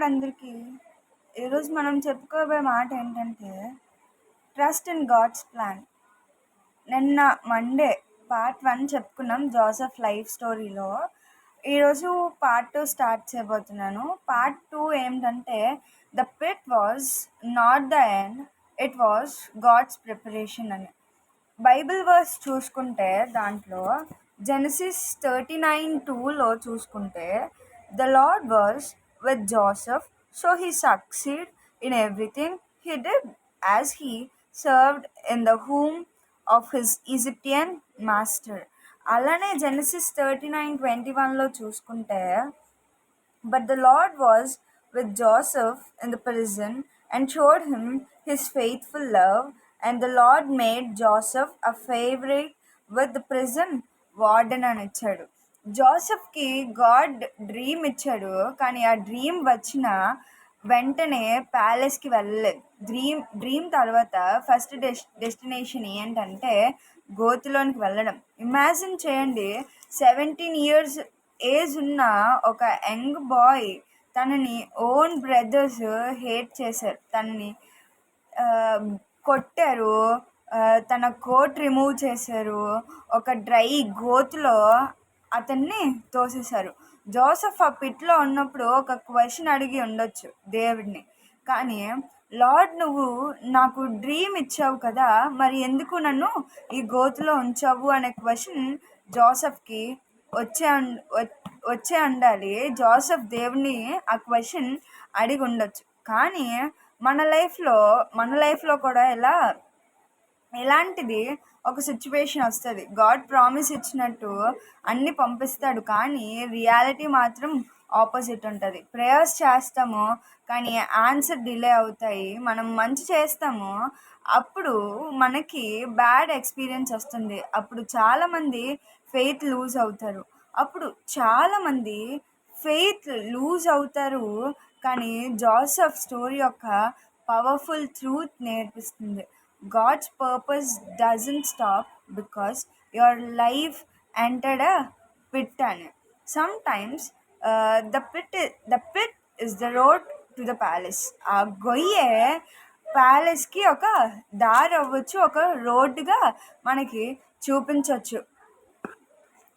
అండి అందరికీ. ఈరోజు మనం చెప్పుకోబోయే మాట ఏంటంటే ట్రస్ట్ ఇన్ గాడ్స్ ప్లాన్. నిన్న మండే పార్ట్ 1 చెప్పుకున్నాం జోసెఫ్ లైఫ్ స్టోరీలో. ఈరోజు పార్ట్ 2 స్టార్ట్ చేయబోతున్నాను. పార్ట్ 2 ఏంటంటే the pit was not the end, it was God's preparation అని. బైబిల్ వర్స్ చూసుకుంటే దాంట్లో జెనసిస్ 39:2లో చూసుకుంటే the Lord was with Joseph so he succeed in everything he did as he served in the home of his Egyptian master. అలానే Genesis 39:21లో చూసుకుంటే but the Lord was with Joseph in the prison and showed him his faithful love, and the Lord made Joseph a favorite with the prison warden అని ఇచ్చాడు. జోసెఫ్కి God dream ఇచ్చాడు, కానీ ఆ dream వచ్చిన వెంటనే ప్యాలెస్కి వెళ్ళలేదు. డ్రీమ్ తర్వాత ఫస్ట్ డెస్టినేషన్ ఏంటంటే గోతిలోనికి వెళ్ళడం. ఇమాజిన్ చేయండి, 17 years ఏజ్ ఉన్న ఒక యంగ్ బాయ్ తనని ఓన్ బ్రదర్స్ హేట్ చేశారు, తనని కొట్టారు, తన కోట్ రిమూవ్ చేశారు, ఒక డ్రై గోతులో అతన్ని తోసేశారు. జోసెఫ్ ఆ పిట్లో ఉన్నప్పుడు ఒక క్వశ్చన్ అడిగి ఉండొచ్చు దేవుడిని, కానీ లార్డ్ నువ్వు నాకు డ్రీమ్ ఇచ్చావు కదా, మరి ఎందుకు నన్ను ఈ గోతులో ఉంచావు అనే క్వశ్చన్ జోసెఫ్కి వచ్చే ఉండాలి. జోసెఫ్ దేవుని ఆ క్వశ్చన్ అడిగి ఉండొచ్చు. కానీ మన లైఫ్లో కూడా ఎలాంటిది ఒక సిచ్యువేషన్ వస్తుంది. గాడ్ ప్రామిస్ ఇచ్చినట్టు అన్నీ పంపిస్తాడు, కానీ రియాలిటీ మాత్రం ఆపోజిట్ ఉంటుంది. ప్రేయర్స్ చేస్తాము కానీ ఆన్సర్ డిలే అవుతాయి. మనం మంచి చేస్తాము, అప్పుడు మనకి బ్యాడ్ ఎక్స్పీరియన్స్ వస్తుంది. అప్పుడు చాలామంది ఫెయిత్ లూజ్ అవుతారు. కానీ జోసెఫ్ స్టోరీ యొక్క పవర్ఫుల్ ట్రూత్ నేర్పిస్తుంది. God's purpose doesn't stop because your life entered a pit అని. Sometimes the pit is the road to the palace. ఆ గొయ్యే ప్యాలెస్కి ఒక దారి అవ్వచ్చు, ఒక రోడ్డుగా మనకి చూపించవచ్చు.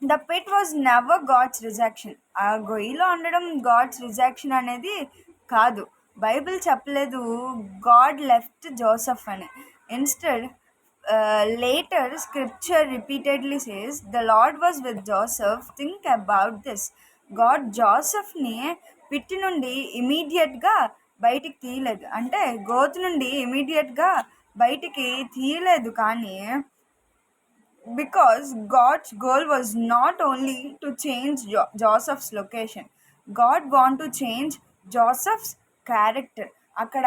The pit was never God's rejection. ఆ గొయ్యిలో ఉండడం గాడ్స్ రిజెక్షన్ అనేది కాదు. బైబిల్ చెప్పలేదు గాడ్ లెఫ్ట్ జోసెఫ్ అని. Instead later scripture repeatedly says the Lord was with Joseph. Think about this. God జోసెఫ్ని పిట్టి నుండి ఇమీడియట్గా బయటికి తీయలేదు, అంటే గోతు నుండి ఇమీడియట్గా బయటికి తీయలేదు. కానీ because God's goal was not only to change Joseph's location, God want to change Joseph's character. అక్కడ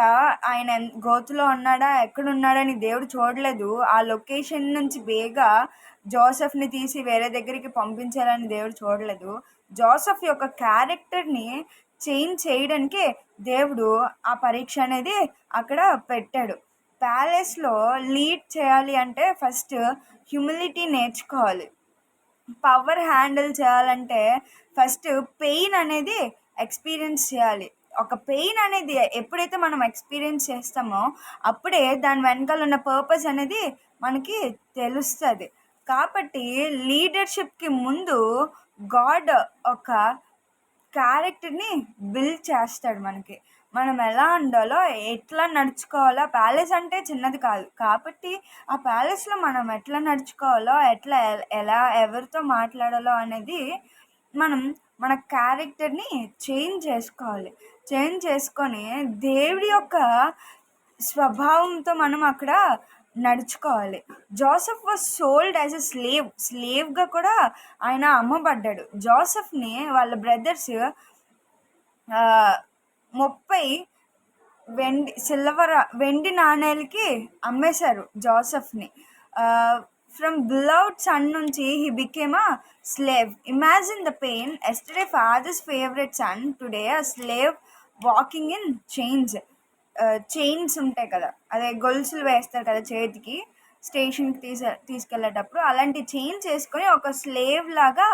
ఆయన గోతులో ఉన్నాడా ఎక్కడున్నాడని దేవుడు చూడలేదు. ఆ లొకేషన్ నుంచి బేగా జోసెఫ్ని తీసి వేరే దగ్గరికి పంపించాలని దేవుడు చూడలేదు. జోసెఫ్ యొక్క క్యారెక్టర్ని చేంజ్ చేయడానికే దేవుడు ఆ పరీక్ష అనేది అక్కడ పెట్టాడు. ప్యాలెస్లో లీడ్ చేయాలి అంటే ఫస్ట్ హ్యూమిలిటీ నేర్చుకోవాలి. పవర్ హ్యాండిల్ చేయాలంటే ఫస్ట్ పెయిన్ అనేది ఎక్స్పీరియన్స్ చేయాలి. ఒక పెయిన్ అనేది ఎప్పుడైతే మనం ఎక్స్పీరియన్స్ చేస్తామో అప్పుడే దాని వెనకాల ఉన్న పర్పస్ అనేది మనకి తెలుస్తుంది. కాబట్టి లీడర్షిప్కి ముందు గాడ్ ఒక క్యారెక్టర్ని బిల్డ్ చేస్తాడు మనకి. మనం ఎలా ఉండాలో, ఎట్లా నడుచుకోవాలో. ప్యాలెస్ అంటే చిన్నది కాదు, కాబట్టి ఆ ప్యాలెస్లో మనం ఎట్లా నడుచుకోవాలో, ఎలా ఎవరితో మాట్లాడాలో అనేది మన క్యారెక్టర్ని చేంజ్ చేసుకొని దేవుడి యొక్క స్వభావంతో మనం అక్కడ నడుచుకోవాలి. Joseph was sold as a స్లేవ్గా కూడా ఆయన అమ్మబడ్డాడు. జోసెఫ్ని వాళ్ళ బ్రదర్స్ 30 వెండి నాణేలకి అమ్మేశారు జోసెఫ్ని. ఫ్రమ్ బిలౌడ్ సన్ నుంచి he became a slave. Imagine the pain. Yesterday father's favourite son, today a slave walking in chains ఉంటాయి కదా, అదే గొలుసులు వేస్తారు కదా చేతికి, స్టేషన్కి తీసుకెళ్ళేటప్పుడు అలాంటి చైన్స్ వేసుకొని ఒక స్లేవ్ లాగా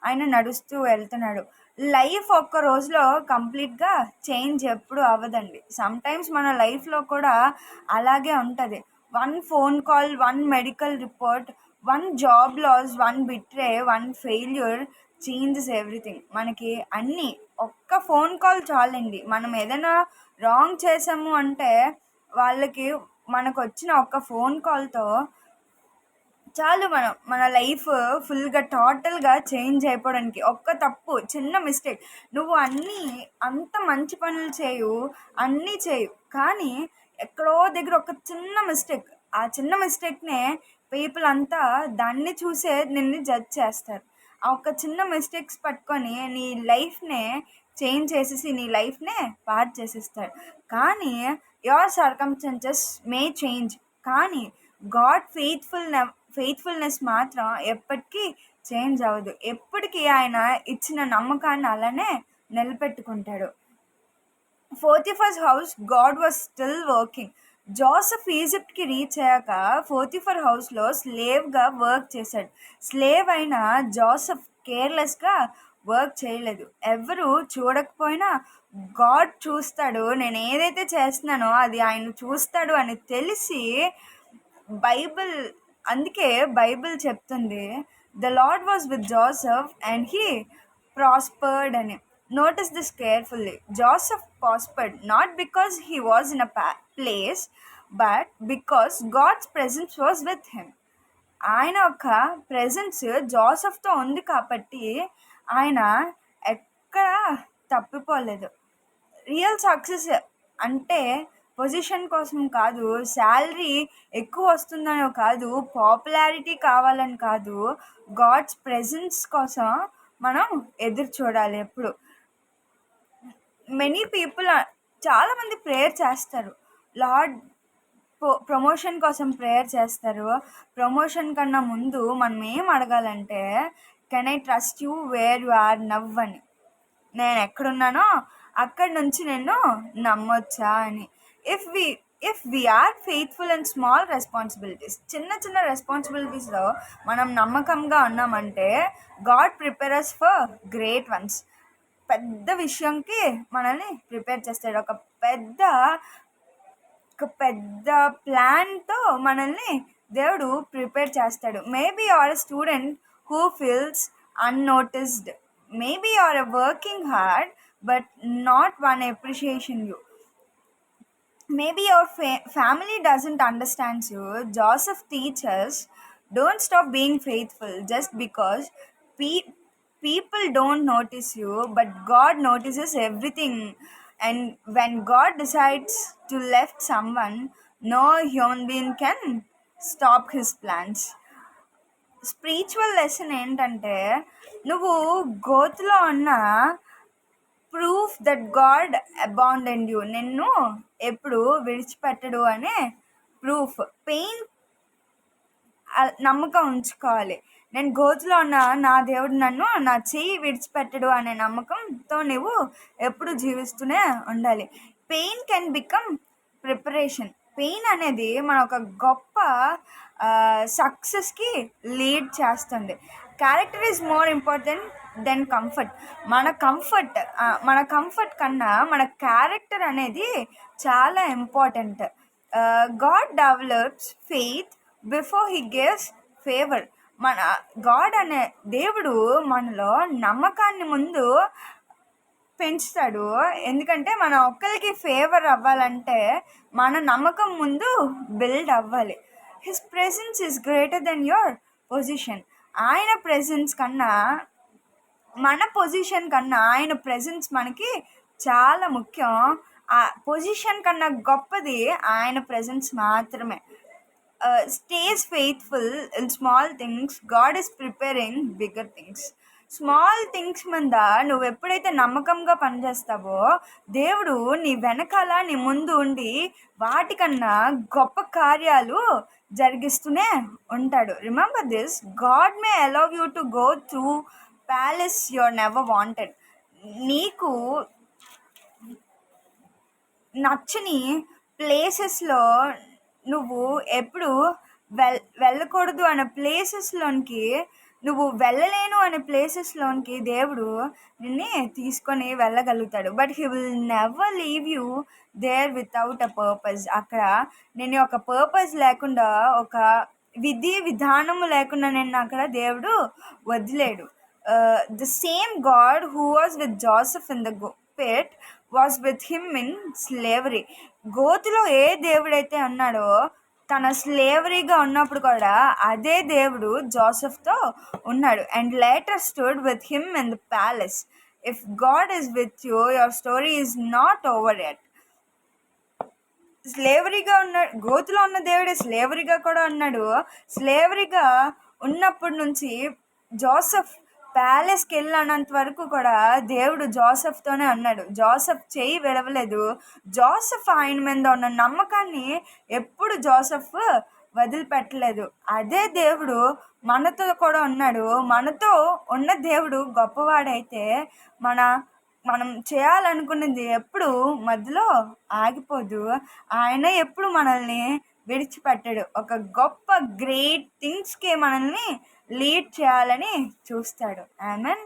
ఆయన నడుస్తూ వెళ్తున్నాడు. లైఫ్ ఒక్క రోజులో కంప్లీట్గా చేంజ్ ఎప్పుడు అవ్వదండి. సమ్టైమ్స్ మన లైఫ్లో కూడా అలాగే ఉంటుంది. One phone call, one medical report, one job loss, one betray, one failure changes everything. మనకి అన్నీ ఒక్క ఫోన్ కాల్ చాలండి. మనం ఏదైనా రాంగ్ చేసాము అంటే వాళ్ళకి మనకు వచ్చిన ఒక్క ఫోన్ కాల్తో చాలు మన లైఫ్ ఫుల్గా టోటల్గా చేంజ్ అయిపోవడానికి. ఒక్క తప్పు, చిన్న మిస్టేక్, నువ్వు అంత మంచి పనులు అన్నీ చేయు, కానీ ఎక్కడో దగ్గర ఒక చిన్న మిస్టేక్, ఆ చిన్న మిస్టేక్నే పీపుల్ అంతా దాన్ని చూసే నిన్ను జడ్జ్ చేస్తారు. ఆ ఒక్క చిన్న మిస్టేక్స్ పట్టుకొని నీ లైఫ్నే చేంజ్ చేసేసి నీ లైఫ్నే పాడు చేసేస్తారు. కానీ యువర్ సర్కమ్స్టెన్సెస్ మే చేంజ్, కానీ గాడ్ ఫెయిత్ఫుల్నెస్ మాత్రం ఎప్పటికీ చేంజ్ అవ్వదు. ఎప్పటికీ ఆయన ఇచ్చిన నమ్మకాన్ని అలానే నిలబెట్టుకుంటాడు. Potiphar's house, God was still working. Joseph ఈజిప్ట్కి రీచ్ అయ్యాక పోతిఫర్ హౌస్లో స్లేవ్గా వర్క్ చేశాడు. స్లేవ్ అయిన జోసెఫ్ కేర్లెస్గా వర్క్ చేయలేదు. ఎవరు చూడకపోయినా గాడ్ చూస్తాడు, నేను ఏదైతే చేస్తున్నానో అది ఆయన చూస్తాడు అని తెలిసి అందుకే బైబిల్ చెప్తుంది, the Lord was with Joseph and he prospered అని. Notice this carefully. Joseph prospered not because he was in a place, but because God's presence was with him. ఆయన యొక్క ప్రెజెన్స్ జోసెఫ్తో ఉంది కాబట్టి ఆయన ఎక్కడ తప్పిపోలేదు. రియల్ సక్సెస్ అంటే పొజిషన్ కోసం కాదు, శాలరీ ఎక్కువ వస్తుందనో కాదు, పాపులారిటీ కావాలని కాదు, గాడ్స్ ప్రెజెన్స్ కోసం మనం ఎదురు చూడాలి ఎప్పుడు. మెనీ పీపుల్, చాలామంది ప్రేయర్ చేస్తారు, లార్డ్ ప్రమోషన్ కోసం ప్రేయర్ చేస్తారు. ప్రమోషన్ కన్నా ముందు మనం ఏం అడగాలంటే, can I trust you where you are now అని. నేను ఎక్కడున్నానో అక్కడి నుంచి నేను నమ్మొచ్చా అని. If we are faithful and small responsibilities, చిన్న చిన్న రెస్పాన్సిబిలిటీస్లో మనం నమ్మకంగా ఉన్నామంటే God prepares for great ones. పెద్ద విషయంకి మనల్ని ప్రిపేర్ చేస్తాడు. ఒక పెద్ద ప్లాన్తో మనల్ని దేవుడు ప్రిపేర్ చేస్తాడు. Maybe you are a student who feels unnoticed. Maybe you are working hard but not one appreciation you. Maybe your family doesn't understand you. Joseph teaches, don't stop being faithful just because people don't notice you, but God notices everything. And when God decides to left someone, no human being can stop his plans. Spiritual lesson ఏంటంటే, నువ్వు గోతులో ఉన్న proof that God abandoned you, నిన్ను ఎప్పుడు విడిచిపెట్టడు అనే proof. Pain నమ్మకం ఉంచుకోవాలి. నేను గోతులో ఉన్న నా దేవుడు నన్ను నా చెయ్యి విడిచిపెట్టడు అనే నమ్మకంతో నువ్వు ఎప్పుడు జీవిస్తూనే ఉండాలి. Pain can become preparation. Pain అనేది మన ఒక గొప్ప సక్సెస్కి లీడ్ చేస్తుంది. Character is more important than comfort. మన కంఫర్ట్ కన్నా మన క్యారెక్టర్ అనేది చాలా important. God develops faith before he gives favour. మన గాడ్ అనే దేవుడు మనలో నమ్మకాన్ని ముందు పెంచుతాడు. ఎందుకంటే మన ఒక్కరికి ఫేవర్ అవ్వాలంటే మన నమ్మకం ముందు బిల్డ్ అవ్వాలి. His presence is greater than your position. ఆయన ప్రెజెన్స్ కన్నా, మన పొజిషన్ కన్నా ఆయన ప్రెజెన్స్ మనకి చాలా ముఖ్యం. ఆ పొజిషన్ కన్నా గొప్పది ఆయన ప్రెజెన్స్ మాత్రమే. Stays faithful in small things, God is preparing bigger things. Small things మీద నువ్వు ఎప్పుడైతే నమ్మకంగా పనిచేస్తావో దేవుడు నీ వెనకాల నీ ముందు ఉండి వాటికన్నా గొప్ప కార్యాలు జరిగిస్తూనే ఉంటాడు. Remember this, God May allow you to go through palace your never wanted. నీకు నచ్చని ప్లేసెస్లో నువ్వు ఎప్పుడు వెళ్ళకూడదు అనే ప్లేసెస్లోనికి నువ్వు వెళ్ళలేను అనే ప్లేసెస్లోనికి దేవుడు నిన్ను తీసుకొని వెళ్ళగలుగుతాడు. But he will never leave you there without a purpose. అక్కడ నేను ఒక పర్పస్ లేకుండా, ఒక విధి విధానము లేకుండా నేను అక్కడ దేవుడు వదిలేడు. The same God who was with Joseph in the pit was with him in slavery. గోతులో ఏ దేవుడైతే ఉన్నాడో తన స్లేవరీగా ఉన్నప్పుడు కూడా అదే దేవుడు జోసెఫ్తో ఉన్నాడు. And later stood with him in the palace. If God is with you, your story is not over yet. స్లేవరీగా ఉన్నాడు, గోతులో ఉన్న దేవుడే స్లేవరీగా కూడా ఉన్నాడు. స్లేవరీగా ఉన్నప్పటి నుంచి జోసెఫ్ ప్యాలెస్కి వెళ్ళినంత వరకు కూడా దేవుడు జోసెఫ్తోనే అన్నాడు. జోసెఫ్ చేయి విడవలేదు. జోసెఫ్ ఆయన మీద ఉన్న నమ్మకాన్ని ఎప్పుడు జోసెఫ్ వదిలిపెట్టలేదు. అదే దేవుడు మనతో కూడా ఉన్నాడు. మనతో ఉన్న దేవుడు గొప్పవాడైతే మనం చేయాలనుకున్నది ఎప్పుడు మధ్యలో ఆగిపోదు. ఆయన ఎప్పుడు మనల్ని విడిచిపెట్టాడు. ఒక గొప్ప గ్రేట్ థింగ్స్కి మనల్ని లీడ్ చేయాలని చూస్తాడు. ఆమెన్.